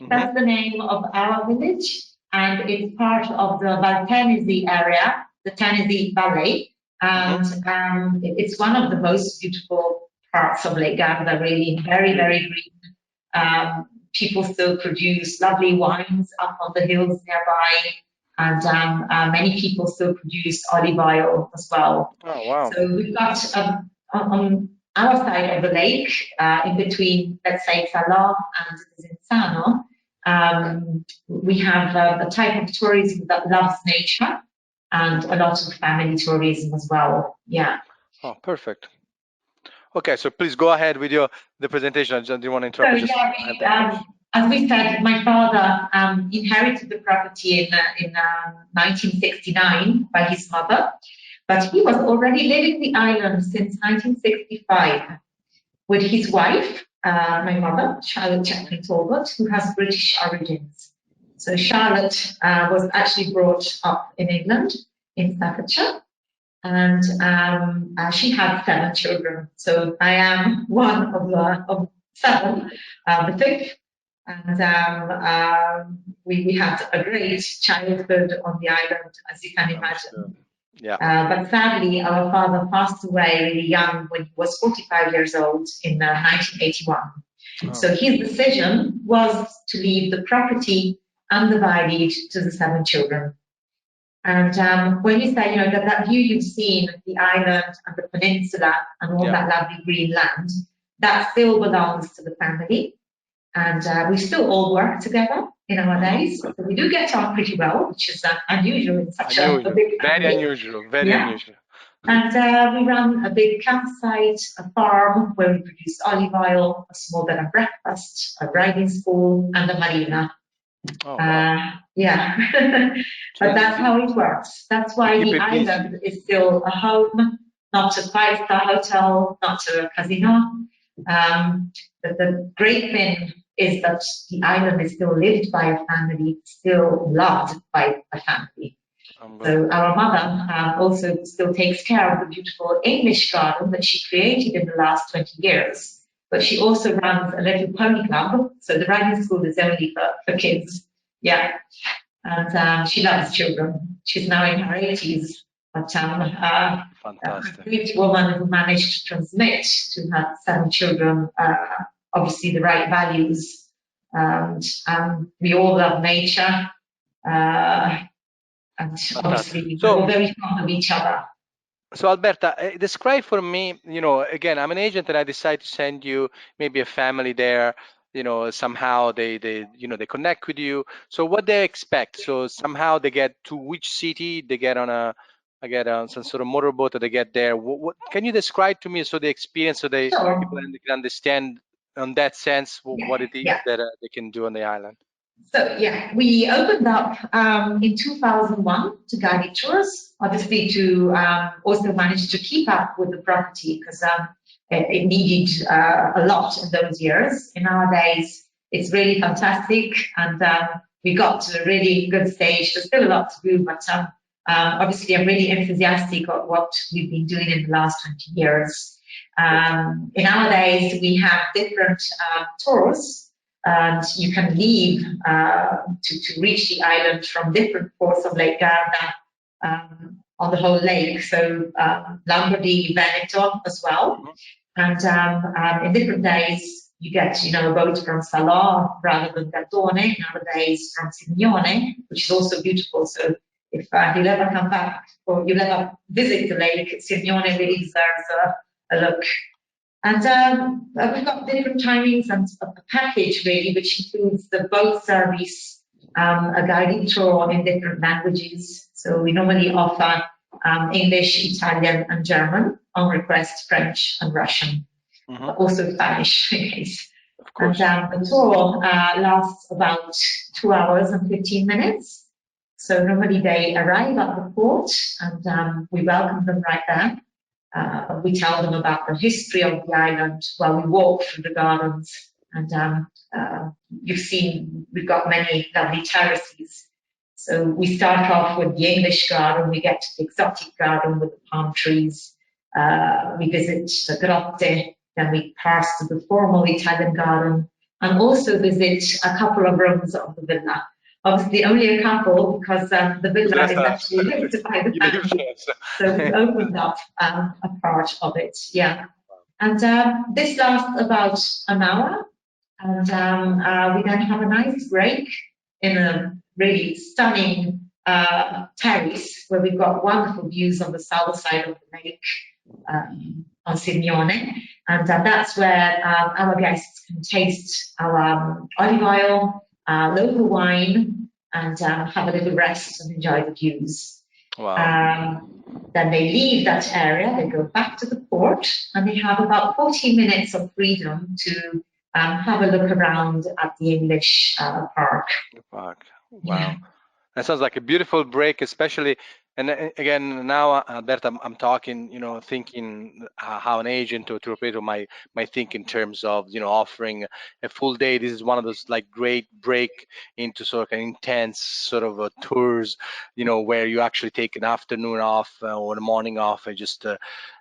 That's the name of our village, and it's part of the Valtenesi area, the Tennessee Valley, and it's one of the most beautiful parts of Lake Garda, really, very, very green. People still produce lovely wines up on the hills nearby, and many people still produce olive oil as well. Oh, wow. So we've got on our side of the lake, in between, let's say, Salò and Zinzano, we have a type of tourism that loves nature and a lot of family tourism as well. Yeah. Oh, perfect. Okay, so please go ahead with the presentation. I didn't want to interrupt. So, as we said, my father inherited the property in 1969 by his mother, but he was already living the island since 1965 with his wife, my mother, Charlotte Chaplin Talbot, who has British origins. So Charlotte was actually brought up in England, in Staffordshire, and she had 7 children. So I am one of 7, the 5th. And we had a great childhood on the island, as you can imagine. Yeah. But sadly, our father passed away really young when he was 45 years old in 1981. Oh. So his decision was to leave the property undivided to the 7 children. And when you say, that view you've seen, the island and the peninsula and all that lovely green land, that still belongs to the family. And we still all work together in our days. So we do get on pretty well, which is unusual in such a big family. Very unusual, very unusual. And we run a big campsite, a farm where we produce olive oil, a small bed and breakfast, a riding school, and a marina. Oh, wow. Yeah, but that's how it works. That's why the island is still a home, not a five-star hotel, not a casino. The great thing is that the island is still lived by a family, still loved by a family. So our mother also still takes care of the beautiful English garden that she created in the last 20 years. But she also runs a little pony club. So the riding school is only for kids. Yeah. And she loves children. She's now in her 80s. But fantastic. A great woman who managed to transmit to her 7 children, obviously the right values. And we all love nature. And obviously, we're very fond of each other. So Alberta, describe for me, again, I'm an agent and I decide to send you maybe a family there, somehow they connect with you. So what they expect? So somehow they get to which city, they get on some sort of motorboat, or they get there. What can you describe to me so the experience, so people can understand on that sense what it is that they can do on the island? So yeah, we opened up in 2001 to guided tours, obviously to also manage to keep up with the property, because it needed a lot in those years. In our days, it's really fantastic, and we got to a really good stage. There's still a lot to do, but obviously I'm really enthusiastic of what we've been doing in the last 20 years. In our days, we have different tours. And you can leave to reach the island from different ports of Lake Garda on the whole lake. So Lombardy, Veneto as well. And in different days, you get a boat from Salò rather than Gattone. In other days from Simeone, which is also beautiful. So if you'll ever come back or you'll ever visit the lake, Simeone really deserves a look. And we've got different timings and a package really, which includes the boat service, a guided tour in different languages. So we normally offer English, Italian, and German, on request French and Russian, also Spanish in case. And the tour lasts about 2 hours and 15 minutes. So normally they arrive at the port and we welcome them right there. We tell them about the history of the island while we walk through the gardens. And you've seen we've got many lovely terraces. So we start off with the English garden, we get to the exotic garden with the palm trees. We visit the grotte, then we pass to the formal Italian garden, and also visit a couple of rooms of the villa. Obviously, only a couple, because the villa is actually lived by the family. So we opened up a part of it, yeah. And this lasts about an hour, and we then have a nice break in a really stunning terrace where we've got wonderful views on the south side of the lake on Simeone. And that's where our guests can taste our olive oil, local wine, and have a little rest and enjoy the views. Wow. Then they leave that area, they go back to the port, and they have about 40 minutes of freedom to have a look around at the English park. The park. Wow. Yeah. That sounds like a beautiful break, especially. And again, now, Alberta, I'm talking, thinking how an agent or tour operator might think in terms of, offering a full day. This is one of those like great break into sort of an intense sort of tours, where you actually take an afternoon off or a morning off and just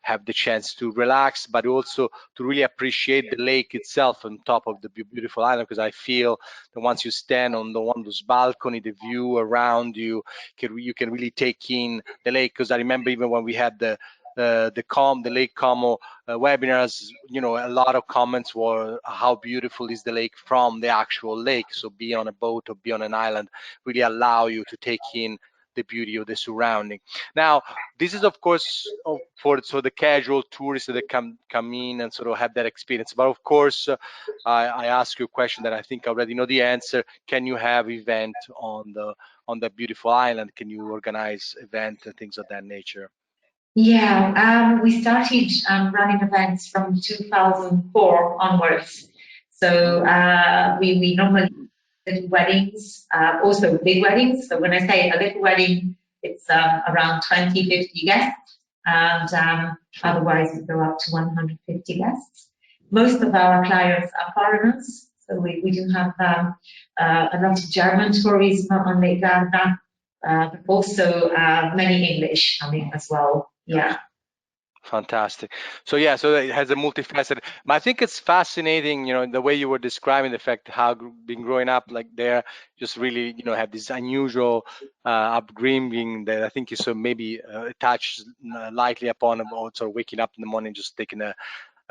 have the chance to relax, but also to really appreciate the lake itself on top of the beautiful island. Because I feel that once you stand on one of those balcony, the view around you can really take in the lake. Because I remember even when we had the Lake Como webinars, a lot of comments were how beautiful is the lake from the actual lake. So be on a boat or be on an island really allow you to take in the beauty of the surrounding. Now, this is of course for the casual tourists that come in and sort of have that experience. But of course, I ask you a question that I think I already know the answer. Can you have event on the beautiful island? Can you organize events and things of that nature? Yeah, we started running events from 2004 onwards. So we normally do weddings, also big weddings. So when I say a little wedding, it's around 20, 50 guests, and otherwise we go up to 150 guests. Most of our clients are foreigners, so we do have a lot of German tourism on Lake Garda, but also many English coming as well. Yeah. Fantastic. So yeah, so it has a multifaceted. But I think it's fascinating, the way you were describing the fact how being growing up like there, just really, have this unusual upbringing that I think is so maybe touched lightly upon about sort of waking up in the morning, just taking a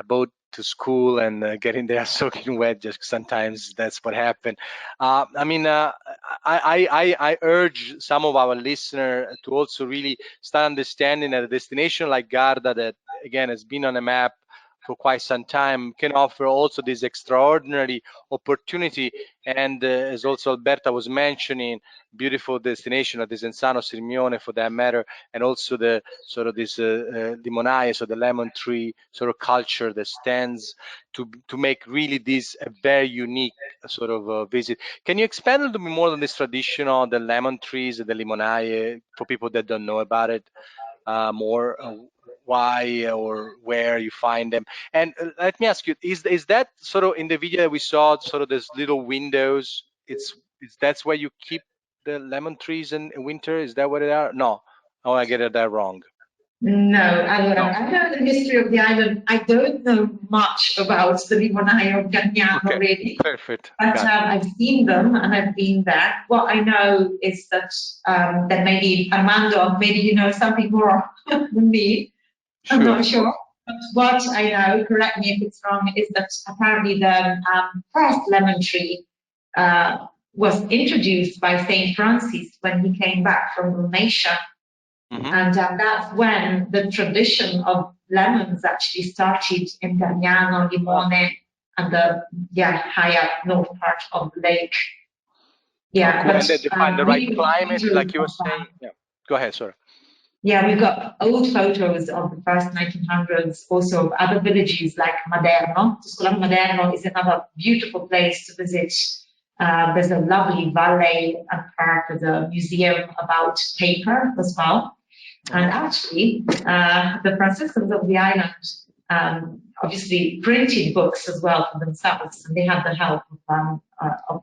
boat to school and getting there soaking wet. Just sometimes that's what happened. I mean, I urge some of our listeners to also really start understanding that a destination like Garda, that again has been on the map for quite some time, can offer also this extraordinary opportunity. And as also Alberta was mentioning, beautiful destination of Desenzano Sirmione for that matter, and also the sort of this limonaie, so the lemon tree sort of culture that stands to make really this a very unique sort of visit. Can you expand a little bit more on this tradition on the lemon trees and the limonaie for people that don't know about it more? Why or where you find them? And let me ask you, is that sort of in the video that we saw, sort of those little windows, that's where you keep the lemon trees in winter? Is that what they are? No, oh, I get that wrong. No, I know the history of the island. I don't know much about the limonaie of Gagnano, really. Perfect. But I've seen them and I've been there. What I know is that that maybe Armando, maybe you know something more than me. I'm not sure. But what I know, correct me if it's wrong, is that apparently the first lemon tree was introduced by Saint Francis when he came back from Dalmatia. And that's when the tradition of lemons actually started in Gagnano, Limone, and the higher north part of the lake. Yeah, cool. And they find the right climate, like you were saying. Yeah, go ahead, sorry. Yeah, we've got old photos of the first 1900s, also of other villages like Maderno. Tuscolano Maderno is another beautiful place to visit. There's a lovely valley and park. There's a museum about paper as well. And actually, the Franciscans of the island obviously printed books as well for themselves, and they had the help of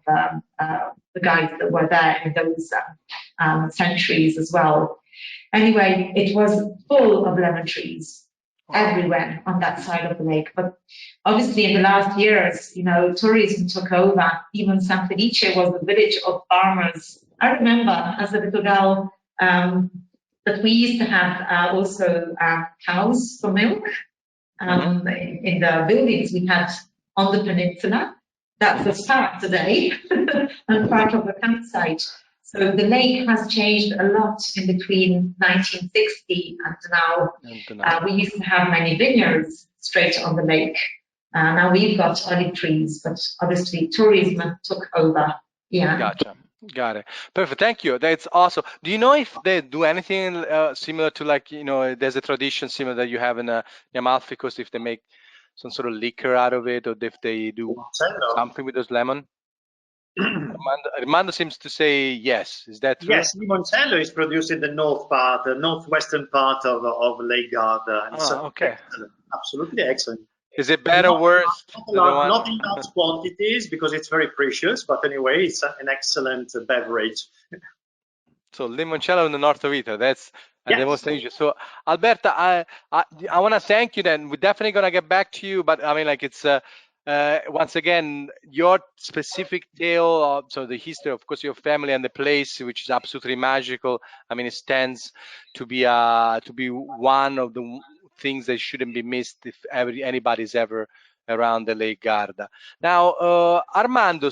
the guys that were there in those centuries as well. Anyway, it was full of lemon trees everywhere on that side of the lake. But obviously, in the last years, tourism took over. Even San Felice was a village of farmers. I remember as a little girl that we used to have also cows for milk in the buildings we had on the peninsula. That's the start today and part of the campsite. So the lake has changed a lot in between 1960 and now. We used to have many vineyards straight on the lake. Now we've got olive trees, but obviously tourism took over. Yeah. Gotcha. Got it. Perfect. Thank you. That's awesome. Do you know if they do anything similar to, like, there's a tradition similar that you have in the Amalfi Coast, if they make some sort of liquor out of it, or if they do something with those lemon? Armando seems to say yes. Is that true? Yes, limoncello is produced in the northwestern part of Lake Garda. Okay. Excellent. Absolutely excellent. Is it better or worse? Not in large quantities because it's very precious, but anyway, it's an excellent beverage. So limoncello in the north of Italy. That's the most dangerous. So Alberta, I want to thank you. Then we're definitely gonna get back to you, but I mean, like, it's once again your specific tale. So the history, of course, your family and the place, which is absolutely magical. I mean, it stands to be one of the things that shouldn't be missed if anybody's ever around the Lake Garda. Now, Armando,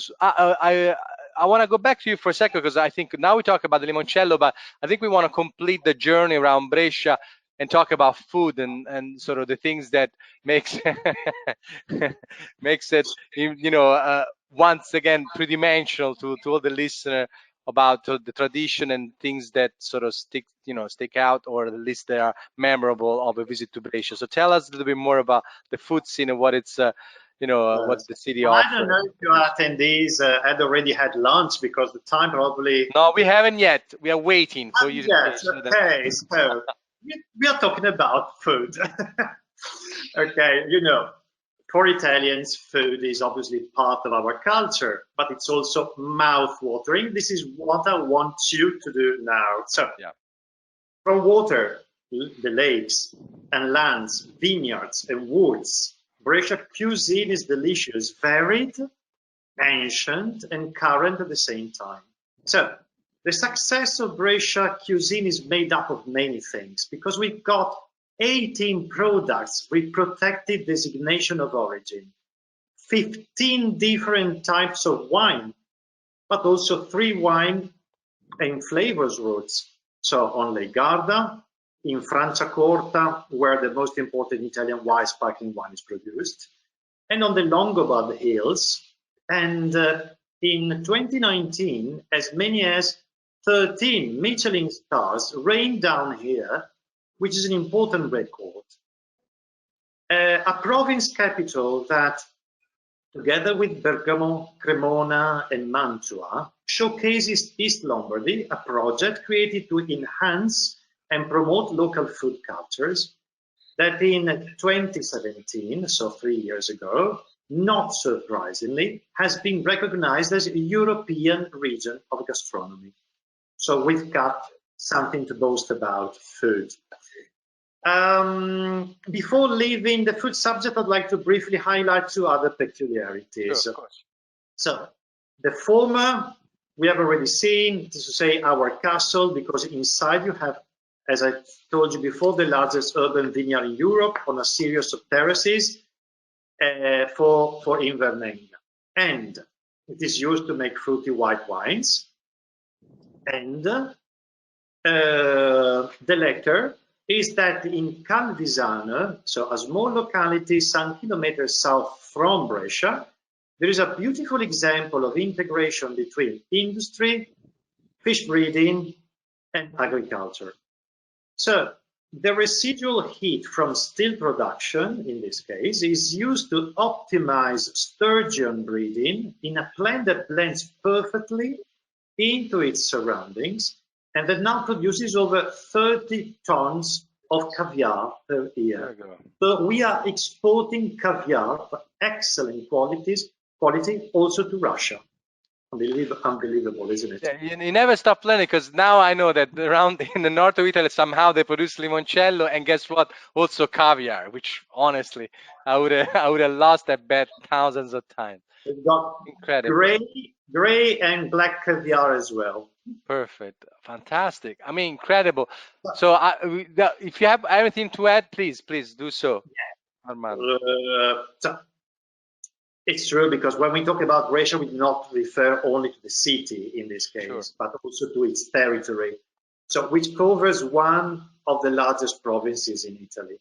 I want to go back to you for a second, because I think now we talk about the limoncello, but I think we want to complete the journey around Brescia and talk about food and sort of the things that makes makes it, once again three-dimensional to all the listener about the tradition and things that sort of stick out, or at least they are memorable of a visit to Brescia. So tell us a little bit more about the food scene and what it's what the city Well, I don't offers. know if your attendees had already had lunch, because the time probably. No, we haven't yet. We are waiting for you to Yes, finish. okay, so we are talking about food. Okay, for Italians, food is obviously part of our culture, but it's also mouth-watering. This is what I want you to do now. So, Yeah. from water, the lakes and lands, vineyards and woods, Brescia cuisine is delicious, varied, ancient, and current at the same time. So, the success of Brescia cuisine is made up of many things, because we've got 18 products with protected designation of origin, 15 different types of wine, but also 3 wine and flavors routes. So on Lake Garda, in Franciacorta, where the most important Italian white sparkling wine is produced, and on the Lombardy Hills. And in 2019, as many as 13 Michelin stars rained down here, which is an important record. A province capital that, together with Bergamo, Cremona, and Mantua, showcases East Lombardy, a project created to enhance and promote local food cultures, that in 2017, so 3 years ago, not surprisingly, has been recognized as a European region of gastronomy. So we've got something to boast about, food. Before leaving the food subject, I'd like to briefly highlight 2 other peculiarities. Sure, of course. So, the former we have already seen, to say our castle, because inside you have, as I told you before, the largest urban vineyard in Europe on a series of terraces for Inverness. And it is used to make fruity white wines. And the latter is that in Calvisano, so a small locality some kilometers south from Brescia, there is a beautiful example of integration between industry, fish breeding, and agriculture. So the residual heat from steel production, in this case, is used to optimize sturgeon breeding in a plant that blends perfectly into its surroundings, and that now produces over 30 tons of caviar per year. So we are exporting caviar of excellent quality also to Russia. Unbelievable, isn't it? Yeah, you never stop learning, because now I know that around in the north of Italy somehow they produce limoncello, and guess what? Also caviar, which honestly I would have lost that bet thousands of times. We've got Incredible. gray and black caviar as well. Perfect. Fantastic. I mean, incredible. So if you have anything to add, please do so. Armando. So it's true, because when we talk about Brescia, we do not refer only to the city in this case, Sure. but also to its territory, so which covers one of the largest provinces in Italy.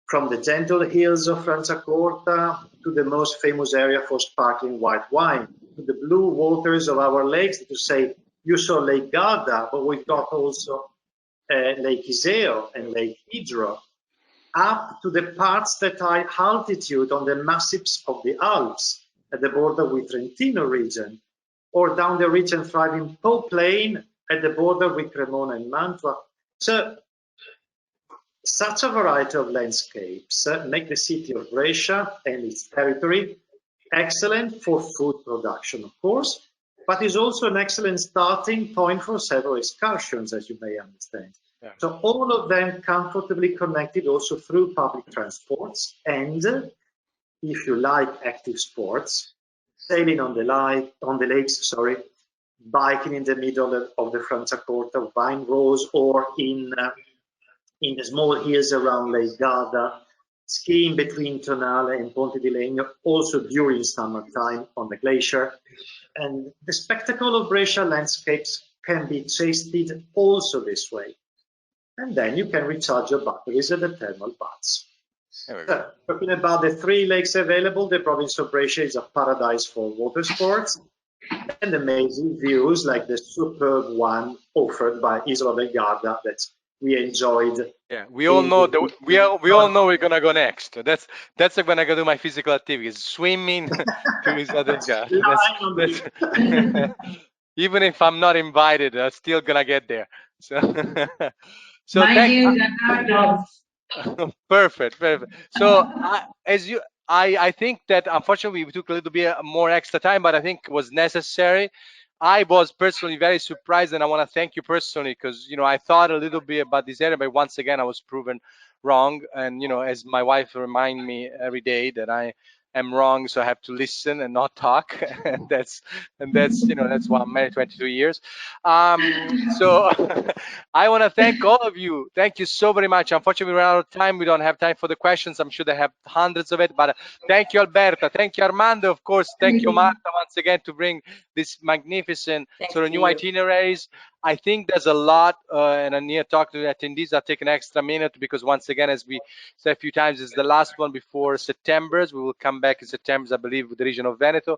From the gentle hills of Franciacorta to the most famous area for sparkling white wine, to the blue waters of our lakes, to say you saw Lake Garda, but we've got also Lake Iseo and Lake Idro, up to the parts that are altitude on the massifs of the Alps at the border with Trentino region, or down the rich and thriving Po Plain at the border with Cremona and Mantua. So such a variety of landscapes make the city of Brescia and its territory excellent for food production, of course, but is also an excellent starting point for several excursions, as you may understand. Yeah. So all of them comfortably connected also through public transports, and if you like active sports, sailing on the lakes, biking in the middle of the Franciacorta vine rows, or in the small hills around Lake Garda, skiing between Tonale and Ponte di Legno, also during summertime on the glacier. And the spectacle of Brescia landscapes can be tasted also this way. And then you can recharge your batteries at the thermal baths. Talking about the 3 lakes available, the province of Brescia is a paradise for water sports and amazing views like the superb one offered by Isola del Garda that we enjoyed. Yeah, we all know that we all know we're gonna go next. That's when I go do my physical activities, swimming to Isola del Garda. Even if I'm not invited, I'm still gonna get there. So, so Mind you, the guard dogs. perfect. So I think that unfortunately we took a little bit more extra time, but I think it was necessary. I was personally very surprised, and I want to thank you personally because I thought a little bit about this area, but once again I was proven wrong. And as my wife remind me every day that I am wrong, so I have to listen and not talk. and that's that's why I'm married 22 years. So I want to thank all of you. Thank you so very much. Unfortunately, we ran out of time. We don't have time for the questions. I'm sure they have hundreds of it. But thank you, Alberta. Thank you, Armando. Of course, thank you, Marta, once again to bring this magnificent sort of new itineraries. I think there's a lot, and I need to talk to the attendees. I'll take an extra minute because once again, as we said a few times, it's the last one before September's. We will come back in September, I believe, with the region of Veneto.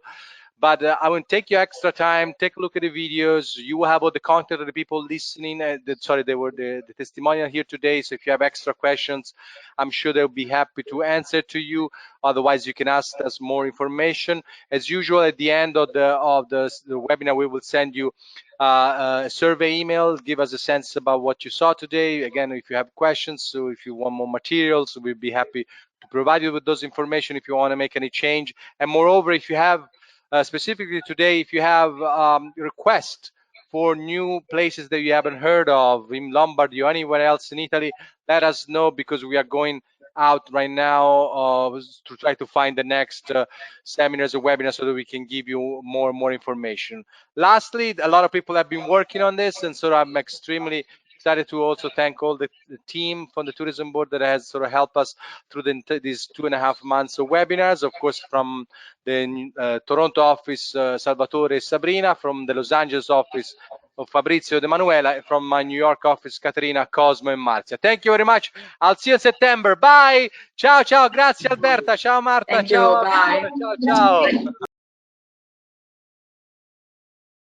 But I will take your extra time, take a look at the videos. You will have all the content of the people listening. They were the testimonial here today. So if you have extra questions, I'm sure they'll be happy to answer to you. Otherwise, you can ask us more information. As usual, at the end of the webinar, we will send you a survey email. Give us a sense about what you saw today. Again, if you have questions, so if you want more materials, we'll be happy to provide you with those information if you want to make any change. And moreover, if you have specifically today, if you have requests for new places that you haven't heard of in Lombardy or anywhere else in Italy, let us know because we are going out right now to try to find the next seminars or webinars so that we can give you more and more information. Lastly, a lot of people have been working on this, and so I'm extremely excited to also thank all the team from the tourism board that has sort of helped us through these 2.5 months of webinars. Of course, from the Toronto office, Salvatore and Sabrina, from the Los Angeles office of Fabrizio and Emanuela, from my New York office, Caterina, Cosmo, and Marzia. Thank you very much. I'll see you in September. Bye. Ciao, ciao. Grazie, Alberta. Ciao, Marta. Thank ciao, you. Bye. Ciao, ciao.